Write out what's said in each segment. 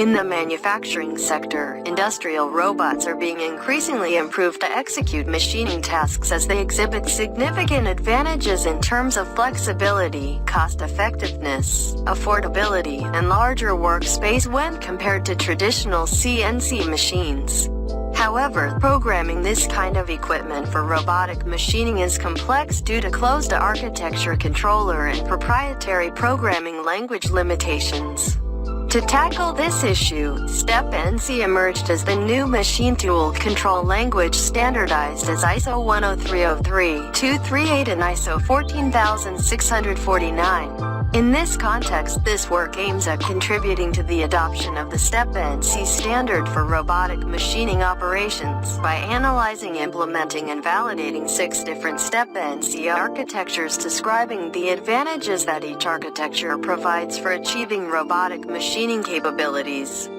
In the manufacturing sector, industrial robots are being increasingly improved to execute machining tasks as they exhibit significant advantages in terms of flexibility, cost-effectiveness, affordability, and larger workspace when compared to traditional CNC machines. However, programming this kind of equipment for robotic machining is complex due to closed architecture controller and proprietary programming language limitations. To tackle this issue, STEP NC emerged as the new machine tool control language standardized as ISO 10303-238 and ISO 14649. In this context, this work aims at contributing to the adoption of the STEP NC standard for robotic machining operations by analyzing, implementing, and validating 6 different STEP NC architectures describing the advantages that each architecture provides for achieving robotic machining capabilities.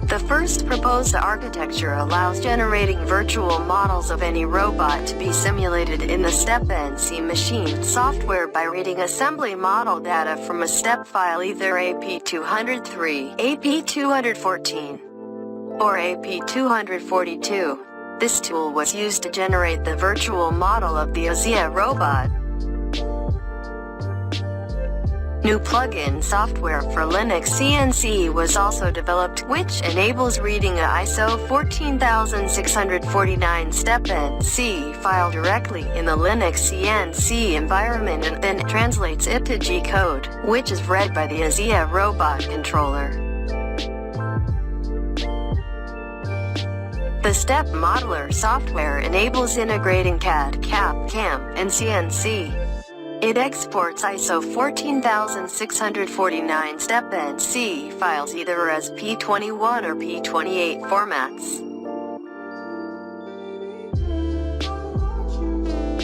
The first proposed architecture allows generating virtual models of any robot to be simulated in the STEP NC machine software by reading assembly model data from a STEP file, either AP203, AP214, or AP242. This tool was used to generate the virtual model of the AZIA robot. New plugin software for Linux CNC was also developed, which enables reading a ISO 14649 STEP NC file directly in the Linux CNC environment and then translates it to G code, which is read by the AZIA robot controller. The STEP Modeler software enables integrating CAD, CAD, CAM, and CNC. It exports ISO 14649 STEP NC files either as P21 or P28 formats.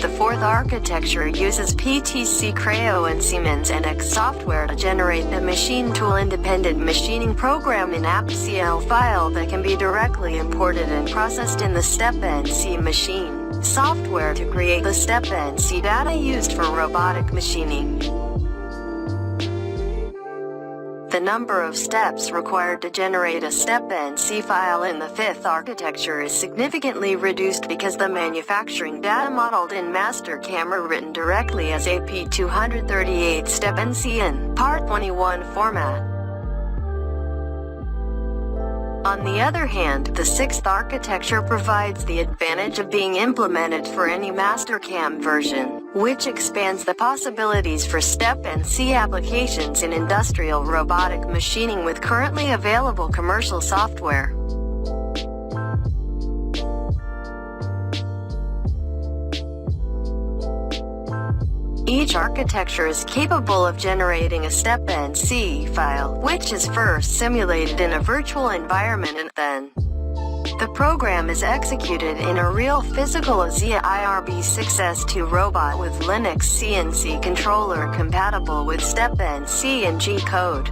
The fourth architecture uses PTC Creo and Siemens NX software to generate a machine tool-independent machining program in AppCL file that can be directly imported and processed in the STEP NC machine software to create the STEP NC data used for robotic machining. The number of steps required to generate a STEP NC file in the fifth architecture is significantly reduced because the manufacturing data modeled in Mastercam are written directly as AP238 STEP NC in Part 21 format. On the other hand, the sixth architecture provides the advantage of being implemented for any Mastercam version, which expands the possibilities for STEP NC applications in industrial robotic machining with currently available commercial software. Each architecture is capable of generating a STEP NC file, which is first simulated in a virtual environment and then the program is executed in a real physical AZIA IRB6S2 robot with Linux CNC controller compatible with STEP NC and G code.